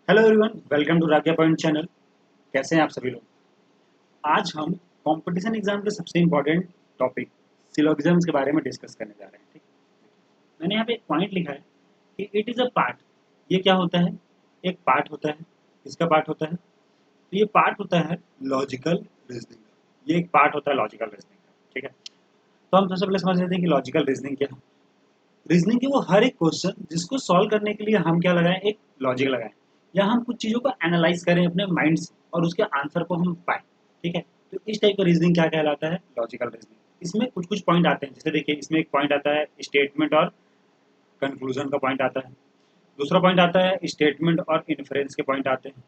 Hello everyone, welcome to Ragya point channel. कैसे हैं आप सभी लोग। आज हम कंपटीशन एग्जाम के सबसे इंपॉर्टेंट टॉपिक सिलोगिज्म्स के बारे में डिस्कस करने जा रहे हैं। ठीक, मैंने यहाँ पे एक पॉइंट लिखा है कि इट इज़ अ पार्ट। ये क्या होता है? एक पार्ट होता है। इसका पार्ट होता है, तो ये पार्ट होता है लॉजिकल रीजनिंग का। ये एक पार्ट होता है लॉजिकल रीजनिंग का। ठीक है, तो हम सबसे पहले समझ लेते हैं कि लॉजिकल रीजनिंग क्या है। रीजनिंग के वो हर एक क्वेश्चन जिसको सॉल्व करने के लिए हम क्या लगाएं, एक लॉजिक लगाएं, या हम कुछ चीज़ों को एनालाइज करें अपने माइंड से और उसके आंसर को हम पाएं। ठीक है, तो इस टाइप का रीजनिंग क्या कहलाता है? Logical reasoning. इसमें कुछ कुछ पॉइंट आते हैं, जैसे देखिए इसमें एक पॉइंट आता है स्टेटमेंट और कंक्लूजन का पॉइंट आता है। दूसरा पॉइंट आता है स्टेटमेंट और इन्फरेंस के पॉइंट आते हैं।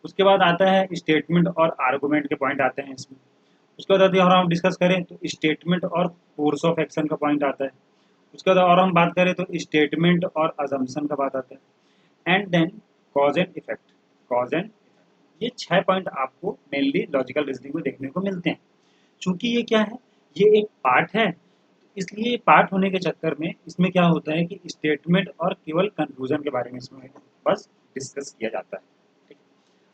उसके बाद आता है स्टेटमेंट और आर्गूमेंट के पॉइंट आते हैं इसमें। उसके बाद यदि और हम डिस्कस करें तो स्टेटमेंट और कोर्स ऑफ एक्शन का पॉइंट आता है। उसके बाद और हम बात करें तो स्टेटमेंट और अजम्पशन का बात आता है। And then cause and effect. Cause and effect, ये 6 पॉइंट आपको मेनली लॉजिकल रीजनिंग में देखने को मिलते हैं। चूंकि ये क्या है, ये एक पार्ट है, इसलिए पार्ट होने के चक्कर में इसमें क्या होता है कि स्टेटमेंट और केवल कंक्लूजन के बारे में इसमें बस डिस्कस किया जाता है। ठीक है,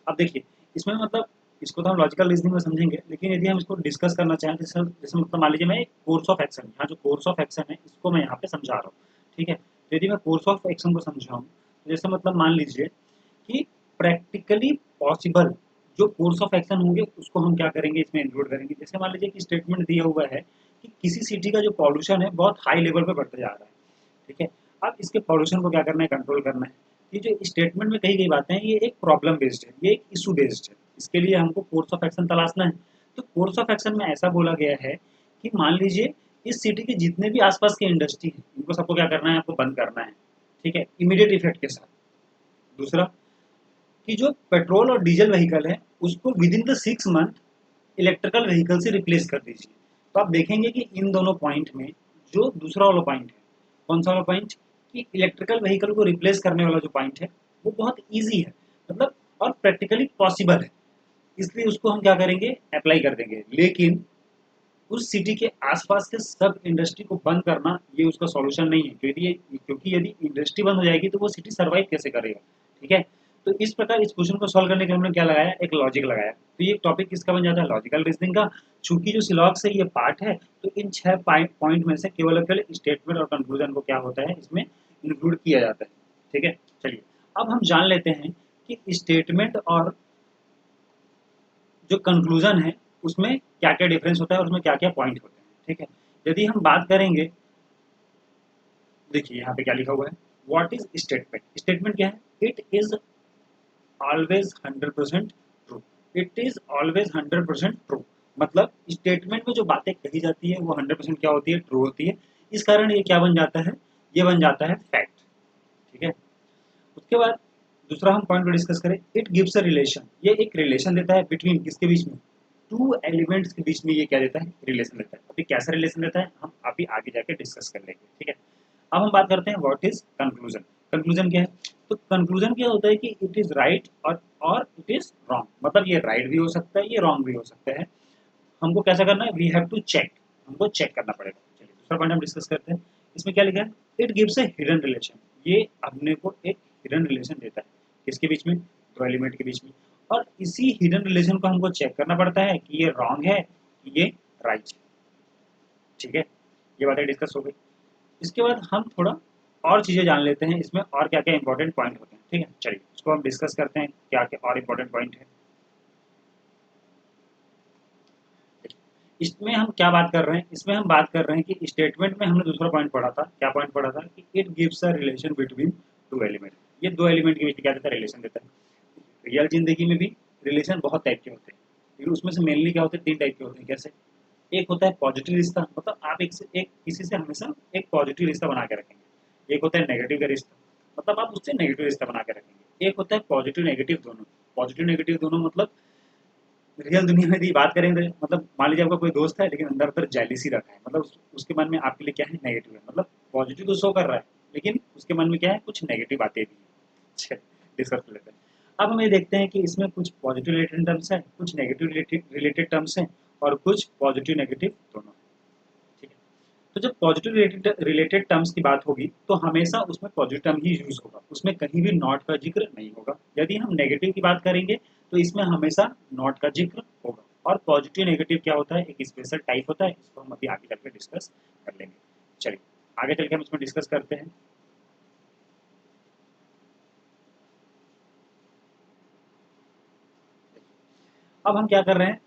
अब देखिए इसमें मतलब इसको तो हम लॉजिकल रीजनिंग में समझेंगे, लेकिन यदि हम इसको डिस्कस करना चाहें तो जैसे जैसे मतलब मान लीजिए मैं एक कोर्स ऑफ एक्शन, यहाँ जो कोर्स ऑफ एक्शन है इसको मैं यहाँ पे समझा रहा हूँ। ठीक है, तो यदि मैं कोर्स ऑफ एक्शन को समझाऊँ तो जैसे मतलब मान लीजिए कि प्रैक्टिकली पॉसिबल जो कोर्स ऑफ एक्शन होंगे उसको हम क्या करेंगे, इसमें इंक्लूड करेंगे। जैसे मान लीजिए कि स्टेटमेंट दिया हुआ है कि किसी सिटी का जो पॉल्यूशन है बहुत हाई लेवल पे बढ़ते जा रहा है। ठीक है, अब इसके पॉल्यूशन को क्या करना है, कंट्रोल करना है। ये जो स्टेटमेंट में कही गई बातें हैं ये एक प्रॉब्लम बेस्ड है, ये एक इशू बेस्ड है। इसके लिए हमको कोर्स ऑफ एक्शन तलाशना है। तो कोर्स ऑफ एक्शन में ऐसा बोला गया है कि मान लीजिए इस सिटी के जितने भी आसपास के इंडस्ट्री है इनको सबको क्या करना है, आपको बंद करना है। ठीक है, इमीडिएट इफेक्ट के साथ। दूसरा कि जो पेट्रोल और डीजल व्हीकल है उसको with in the 6 month electrical vehicle से रिप्लेस कर दीजिए। तो आप देखेंगे कि इन दोनों पॉइंट में जो दूसरा वाला पॉइंट है, कौन सा वाला पॉइंट, कि इलेक्ट्रिकल व्हीकल को रिप्लेस करने वाला जो पॉइंट है वो बहुत ईजी है, मतलब और प्रैक्टिकली पॉसिबल है। इसलिए उसको हम क्या करेंगे, अप्लाई कर देंगे। लेकिन उस सिटी के आसपास के सब इंडस्ट्री को बंद करना ये उसका सॉल्यूशन नहीं है, क्योंकि यदि इंडस्ट्री बंद हो जाएगी तो वो सिटी सर्वाइव कैसे करेगा। ठीक है, तो इस प्रकार इस क्वेश्चन को सॉल्व करने के लिए हमने क्या लगाया, एक लॉजिक लगाया। तो ये टॉपिक किसका बन जाता है, लॉजिकल रीजनिंग का। चूंकि जो सिलॉक्स है ये पार्ट है, तो इन 6 पॉइंट में से केवल और केवल स्टेटमेंट और कंक्लूजन को क्या होता है इसमें इंक्लूड किया जाता है। ठीक है, चलिए अब हम जान लेते हैं कि स्टेटमेंट और जो कंक्लूजन है उसमें क्या क्या डिफरेंस होता है और उसमें क्या क्या पॉइंट होते हैं। ठीक है, यदि हम बात करेंगे, देखिए यहाँ पे क्या लिखा हुआ है, व्हाट इज स्टेटमेंट। स्टेटमेंट क्या है, it is always 100% true. It is always 100% true, मतलब स्टेटमेंट में जो बातें कही जाती है वो 100% क्या होती है, ट्रू होती है। इस कारण ये क्या बन जाता है, ये बन जाता है फैक्ट। ठीक है, उसके बाद दूसरा हम पॉइंट को डिस्कस करें, इट गिव्स अ रिलेशन। ये एक रिलेशन देता है बिटवीन किसके बीच में, टू एलिमेंट्स के बीच में ये क्या देता है, रिलेशन देता है। अभी कैसा रिलेशन देता है हम अभी आगे जाके डिस्कस कर लेंगे। ठीक है, अब हम बात करते हैं व्हाट इज कंक्लूजन। कंक्लूजन क्या है, तो कंक्लूजन क्या होता है कि इट इज राइट और इट इज रॉन्ग, मतलब ये राइट भी हो सकता है, ये रॉन्ग भी हो सकता है। हमको कैसा करना है, वी हैव टू चेक, हमको चेक करना पड़ेगा। चलिए दूसरा पॉइंट हम डिस्कस करते हैं। इसमें क्या लिखा है, it gives A hidden relation. ये अपने को एक हिडन रिलेशन देता है, किसके बीच में, दो एलिमेंट के बीच में। और इसी हिडन रिलेशन को हमको चेक करना पड़ता है कि ये रॉन्ग है कि ये राइट है। ठीक है, ये बातें डिस्कस हो गई। इसके बाद हम थोड़ा और चीज़ें जान लेते हैं इसमें और क्या क्या इंपॉर्टेंट पॉइंट होते हैं। ठीक है, चलिए इसको हम डिस्कस करते हैं क्या क्या और इंपॉर्टेंट पॉइंट है। इसमें हम क्या बात कर रहे हैं, इसमें हम बात कर रहे हैं कि स्टेटमेंट में हमने दूसरा पॉइंट पढ़ा था, क्या पॉइंट पढ़ा था कि it gives a relation between two element. ये दो एलिमेंट के बीच क्या देता है, रिलेशन देता है। रियल जिंदगी में भी रिलेशन बहुत टाइप के होते हैं, लेकिन उसमें से मेनली क्या होते हैं, 3 टाइप के होते हैं। कैसे, एक होता है पॉजिटिव रिश्ता, मतलब आप एक किसी से हमेशा एक पॉजिटिव रिश्ता बना के रखेंगे। एक होता है नेगेटिव का रिश्ता, मतलब आप उससे नेगेटिव रिश्ता बना के रखेंगे। एक होता है पॉजिटिव नेगेटिव दोनों। पॉजिटिव नेगेटिव दोनों मतलब रियल दुनिया में यदि बात करें तो मतलब मान लीजिए आपका कोई दोस्त है लेकिन अंदर अंदर जेलिसी रखा है, मतलब उसके मन में आपके लिए क्या है, नेगेटिव है। मतलब पॉजिटिव तो शो कर रहा है लेकिन उसके मन में क्या है, कुछ नेगेटिव बातें भी हैं। डिस्कस कर लेते हैं। अब हम ये देखते हैं कि इसमें कुछ पॉजिटिव रिलेटेड टर्म्स हैं, कुछ नेगेटिव रिलेटेड टर्म्स हैं और कुछ पॉजिटिव नेगेटिव दोनों हैं। ठीक है, तो जब पॉजिटिव रिलेटेड टर्म्स की बात होगी तो हमेशा उसमें पॉजिटिव टर्म ही यूज होगा, उसमें कहीं भी नॉट का जिक्र नहीं होगा। यदि हम नेगेटिव की बात करेंगे तो इसमें हमेशा नॉट का जिक्र होगा। और पॉजिटिव नेगेटिव क्या होता है, एक स्पेशल टाइप होता है, इसको हम अभी आगे चल के डिस्कस कर लेंगे। चलिए आगे चल के हम इसमें डिस्कस करते हैं। अब हम क्या कर रहे हैं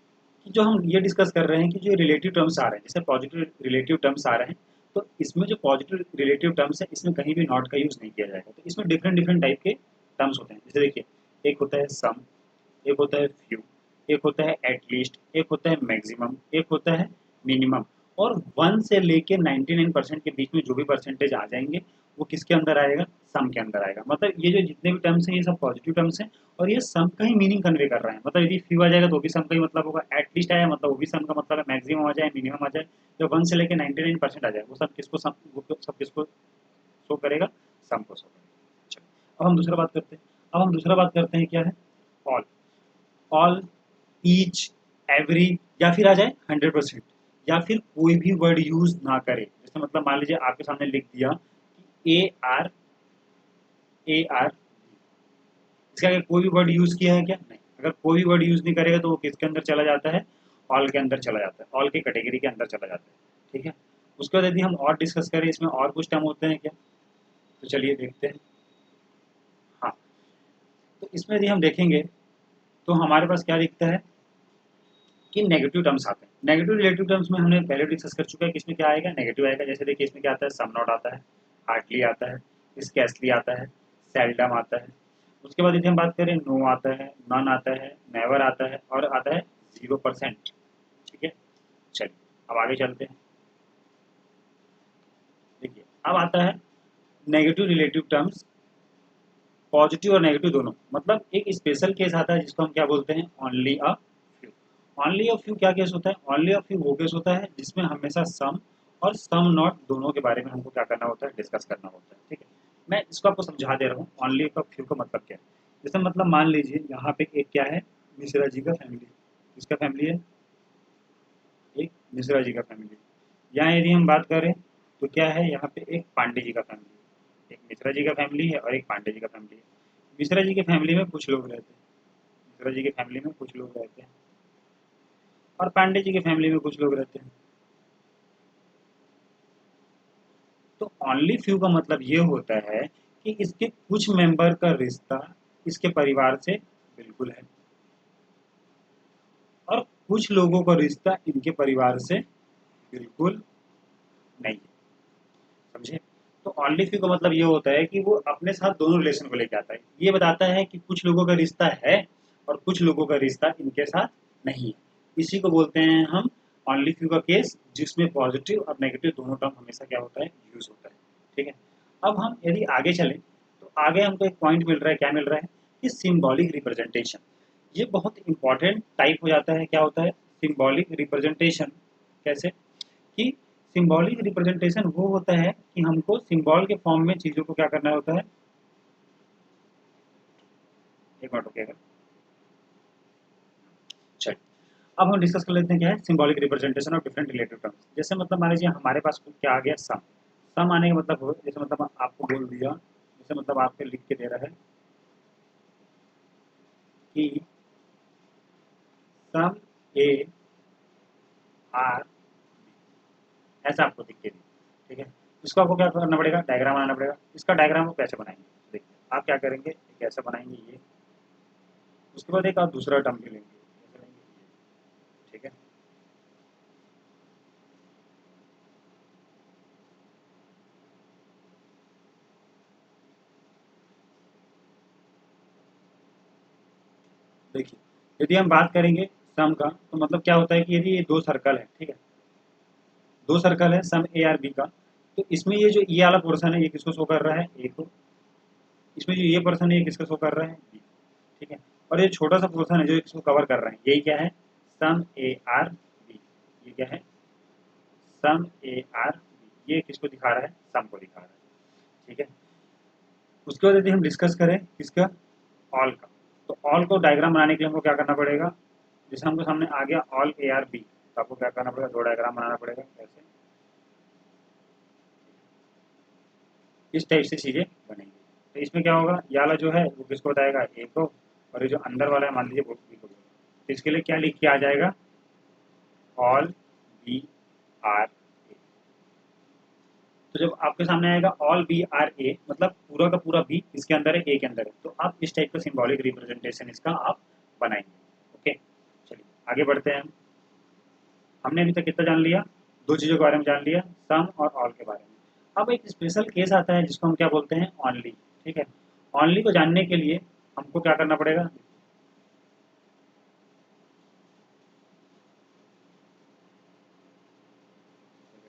कि जो हम ये डिस्कस कर रहे हैं कि जो रिलेटिव टर्म्स आ रहे हैं, जैसे पॉजिटिव रिलेटिव टर्म्स आ रहे हैं, तो इसमें जो पॉजिटिव रिलेटिव टर्म्स है इसमें कहीं भी नॉट का यूज नहीं किया जाएगा। तो इसमें डिफरेंट डिफरेंट टाइप के टर्म्स होते हैं। जैसे देखिए, एक होता है सम, एक होता है फ्यू, एक होता है एटलीस्ट, एक होता है मैक्सिमम, एक होता है मिनिमम। और 1 से लेके 99% के बीच में जो भी परसेंटेज आ जाएंगे वो किसके अंदर आएगा, सम के अंदर आएगा। मतलब ये जो जितने भी टर्म्स हैं ये सब पॉजिटिव टर्म्स हैं और ये सम का ही मीनिंग कन्वे कर रहे हैं। मतलब यदि फ्यू आ जाएगा तो भी सम का ही मतलब होगा, एटलीस्ट आया मतलब वो भी सम का मतलब है, मैक्सिमम आ जाए मिनिमम आ जाए, जो 1 से लेके 99% आ जाए वो सब किसको सम, वो सब किसको शो करेगा, सम को शो करेगा। चलो, अब हम दूसरा बात करते हैं। अब हम दूसरा बात करते हैं क्या है, ऑल। ऑल, ईच, एवरी, या फिर आ जाए 100%, या फिर कोई भी वर्ड यूज ना करे। जैसे मतलब मान लीजिए आपके सामने लिख दिया कि ए आर, इसका अगर कोई भी वर्ड यूज किया है क्या, नहीं। अगर कोई भी वर्ड यूज नहीं करेगा तो वो किसके अंदर चला जाता है, ऑल के अंदर चला जाता है, ऑल की कैटेगरी के अंदर चला जाता है। ठीक है। उसके बाद यदि हम और डिस्कस करें इसमें और कुछ टर्म होते हैं क्या, तो चलिए देखते हैं। हाँ, तो इसमें यदि हम देखेंगे तो हमारे पास क्या दिखता है कि नेगेटिव टर्म्स आते हैं। नेगेटिव रिलेटिव टर्म्स में हमने पहले डिस्कस कर चुका है कि इसमें क्या आएगा, नेगेटिव आएगा। जैसे देखिए इसमें क्या आता है, सम नॉट आता है, हार्डली आता है, स्कैर्सली आता है, सेल्डम आता है। उसके बाद यदि हम बात करें, नो आता है, नन आता है, नेवर आता है और आता है 0%। ठीक है। चलिए अब आगे चलते हैं। देखिए अब आता है नेगेटिव रिलेटिव टर्म्स, पॉजिटिव और नेगेटिव दोनों। मतलब एक स्पेशल केस आता है जिसको हम क्या बोलते हैं, only a few. Only a few क्या केस होता है, ओनली अ फ्यू वो केस होता है जिसमें हमेशा सम और सम नॉट दोनों के बारे में हमको क्या करना होता है, डिस्कस करना होता है। ठीक है। मैं इसको आपको समझा दे रहा हूँ ओनली अ फ्यू का मतलब क्या है। जैसे मतलब मान लीजिए यहाँ पे एक क्या है, मिश्रा जी का फैमिली। किसका फैमिली है, एक मिश्रा जी का फैमिली। यहाँ यदि हम बात करें तो क्या है, यहाँ पे एक पांडे जी का फैमिली है। एक मिश्रा जी का फैमिली है और एक पांडे जी का फैमिली है। मिश्रा जी के फैमिली में कुछ लोग रहते हैं, मिश्रा जी के फैमिली में कुछ लोग रहते हैं और पांडे जी के फैमिली में कुछ लोग रहते हैं। तो ओनली फ्यू का मतलब ये होता है कि इसके कुछ मेंबर का रिश्ता इसके परिवार से बिल्कुल है और कुछ लोगों का रिश्ता इनके परिवार से बिल्कुल नहीं है। समझे। तो ओनली फ्यू का मतलब ये होता है कि वो अपने साथ दोनों रिलेशन को लेके आता है। ये बताता है कि कुछ लोगों का रिश्ता है और कुछ लोगों का रिश्ता इनके साथ नहीं है। इसी को बोलते हैं हम ओनली फ्यू का केस, जिसमें पॉजिटिव और नेगेटिव दोनों टर्म हमेशा क्या होता है, यूज होता है। ठीक है। अब हम यदि आगे चलें तो आगे हमको एक पॉइंट मिल रहा है, क्या मिल रहा है कि सिंबॉलिक रिप्रेजेंटेशन। ये बहुत इंपॉर्टेंट टाइप हो जाता है। क्या होता है सिंबॉलिक रिप्रेजेंटेशन, कैसे कि सिंबॉलिक रिप्रेजेंटेशन वो होता है कि हमको सिंबल के फॉर्म में चीज़ों को क्या करना होता है। एक मिनट रुकिएगा। चलिए अब हम डिस्कस कर लेते हैं क्या है symbolic representation of different relative terms. जैसे मतलब मान लीजिए हमारे पास क्या आ गया, सम। सम आने का मतलब जैसे मतलब आपको बोल दिया, जैसे मतलब आपको लिख के दे रहा है कि सम ए आर, ऐसा आपको दिख के दिया। ठीक है। इसको आपको क्या करना पड़ेगा, डायग्राम बनाना पड़ेगा। इसका डायग्राम आप कैसे बनाएंगे, देखिए आप क्या करेंगे, एक ऐसा बनाएंगे ये, उसके बाद एक आप दूसरा टर्म भी लेंगे, ऐसे लेंगे ये। ठीक है। देखिए यदि हम बात करेंगे सम का तो मतलब क्या होता है कि यदि ये दो सर्कल है, ठीक है, दो सर्कल है सम ए आर बी का, तो इसमें ये जो ये वाला पोर्सन है ये किसको शो कर रहा है, ए को। इसमें जो ये पर्सन है ये किसको शो कर रहा है, बी। ठीक है। और ये छोटा सा पोर्सन है जो इसको कवर कर रहा है, यही क्या है, सम ए आर बी। ये क्या है, सम ए आर बी। ये किसको दिखा रहा है, सम को दिखा रहा है। ठीक है। उसके बाद यदि हम डिस्कस करें किसका, ऑल का, तो ऑल को डायग्राम बनाने के लिए हमको क्या करना पड़ेगा, जैसे हमको सामने आ गया ऑल ए आर बी, तो आपको क्या करना पड़ेगा, दो डायग्राम बनाना पड़ेगा। कैसे, इस टाइप से चीज़ें बनेंगी। तो इसमें क्या होगा, ये वाला जो है वो किसको बताएगा, ए को, और ये जो अंदर वाला है मान लीजिए वो बी को। तो इसके लिए क्या लिख के आ जाएगा, ऑल बी आर ए। तो जब आपके सामने आएगा ऑल बी आर ए मतलब पूरा का पूरा बी इसके अंदर है, ए के अंदर है, तो आप इस टाइप का सिंबॉलिक रिप्रेजेंटेशन इसका आप बनाएंगे। ओके, चलिए आगे बढ़ते हैं। हमने अभी तक कितना जान लिया, दो चीज़ों के बारे में जान लिया, सम और ऑल के बारे में। अब एक स्पेशल केस आता है जिसको हम क्या बोलते हैं, ऑनली। ठीक है, ऑनली को जानने के लिए हमको क्या करना पड़ेगा,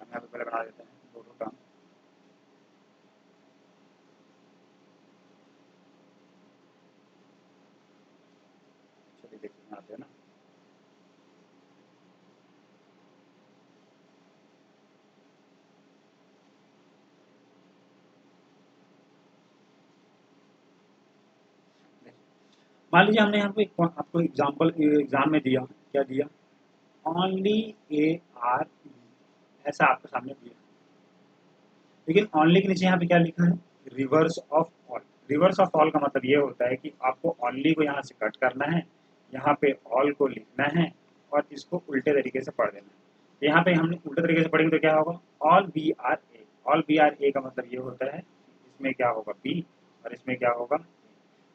हम यहाँ पे पहले बना देते हैं दोनों टर्म। चलिए देखते हैं आते हैं ना। मान लीजिए हमने यहाँ पे आपको एग्जाम्पल एग्जाम में दिया, क्या दिया, ओनली ए आर, ऐसा आपके सामने दिया। लेकिन ओनली के नीचे यहाँ पे क्या लिखा है, reverse of all. Reverse of all का मतलब ये होता है कि आपको ओनली को यहाँ से कट करना है, यहाँ पे ऑल को लिखना है और इसको उल्टे तरीके से पढ़ देना है। तो यहाँ पे हमने उल्टे तरीके से पढ़ेंगे तो क्या होगा, all B R A. All B R A का मतलब ये होता है इसमें क्या होगा बी और इसमें क्या होगा।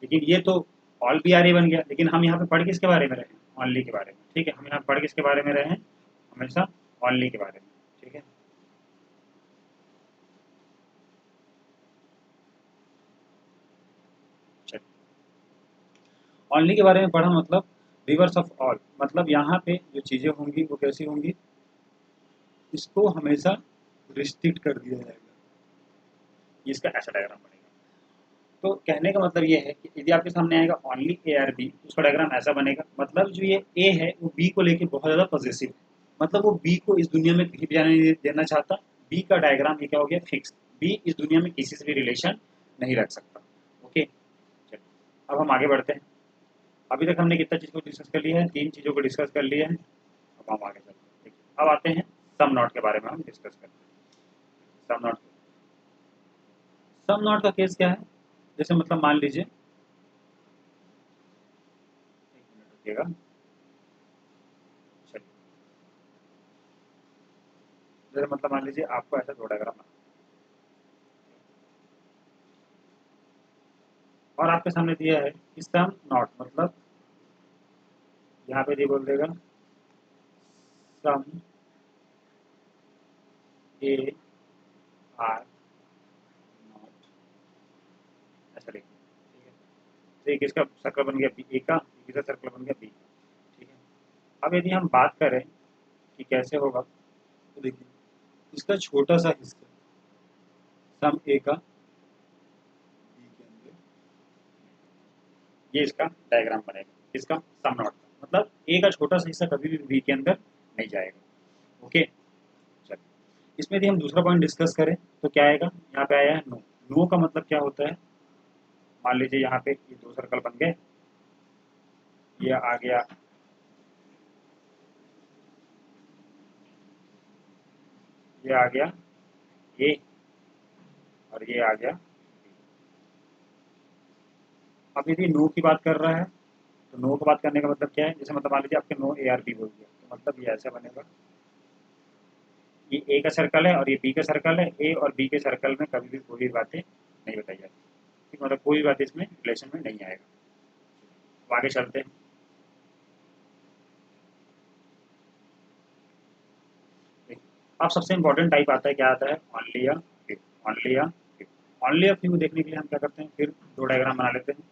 लेकिन ये तो ऑल बी आर ए बन गया, लेकिन हम यहाँ पे पढ़ किसके बारे में रहे हैं, ओनली के बारे में। ठीक है, हम यहाँ पढ़ किसके बारे में रहे हैं, हमेशा ओनली के बारे में। ठीक है, ओनली के बारे में पढ़ा मतलब रिवर्स ऑफ ऑल, मतलब यहाँ पे जो चीज़ें होंगी वो कैसी होंगी, इसको हमेशा रिस्ट्रिक्ट कर दिया जाएगा। ये इसका ऐसा डायग्राम बनेगा। तो कहने का मतलब ये है कि यदि आपके सामने आएगा ओनली ए आर बी, उसका डायग्राम ऐसा बनेगा। मतलब जो ये ए है वो बी को लेके बहुत ज़्यादा पॉजिटिव है, मतलब वो बी को इस दुनिया में कहीं भी जाने नहीं देना चाहता। बी का डायग्राम ये क्या हो गया, फिक्स। बी इस दुनिया में किसी से भी रिलेशन नहीं रख सकता। ओके, चलिए अब हम आगे बढ़ते हैं। अभी तक हमने कितना चीज़ को डिस्कस कर लिया है, तीन चीज़ों को डिस्कस कर लिया है। अब हम आगे चलते हैं। देखिए, अब आते हैं सम नॉट के बारे में हम डिस्कस करते हैं। सम नॉट, सम नॉट का केस क्या है, जैसे मतलब मान लीजिए, एक मिनट रुकिएगा, चलिए, जैसे मतलब मान लीजिए आपको ऐसा दो डायग्राम बना और आपके सामने दिया है कि सम नॉट, मतलब यहाँ पे ये बोल देगा सम ए आर नॉट, ऐसा लिखिए। ठीक है, तो एक इसका सर्कल बन गया बी ए का, एक इसका सर्कल बन गया बी का। ठीक है, अब यदि हम बात करें कि कैसे होगा, तो देखिए इसका छोटा सा हिस्सा सम ए का बी के अंदर, ये इसका डायग्राम बनेगा इसका सम नॉट का, मतलब ए का छोटा सा हिस्सा कभी भी बी के अंदर नहीं जाएगा। ओके, चलिए इसमें यदि हम दूसरा पॉइंट डिस्कस करें तो क्या आएगा, यहाँ पे आया है नो। नो का मतलब क्या होता है, मान लीजिए यहाँ पे ये दो सर्कल बन गए, ये आ गया, ये आ गया ए और ये आ गया। अब यदि नो की बात कर रहा है तो नो की बात करने का मतलब क्या है, जैसे मतलब मान लीजिए आपके नो ए आर बी बोल दिया, तो मतलब ये ऐसा बनेगा, ये ए का सर्कल है और ये बी का सर्कल है। ए और बी के सर्कल में कभी भी कोई भी बातें नहीं बताई जाती। ठीक, मतलब कोई भी बात इसमें रिलेशन में नहीं आएगा। अब आगे चलते हैं। अब सबसे इंपॉर्टेंट टाइप आता है, क्या आता है, ऑनली या फ्यू। ऑनली या फ्यू, ऑनली या फ्यू देखने के लिए हम क्या करते हैं, फिर दो डायग्राम बना लेते हैं।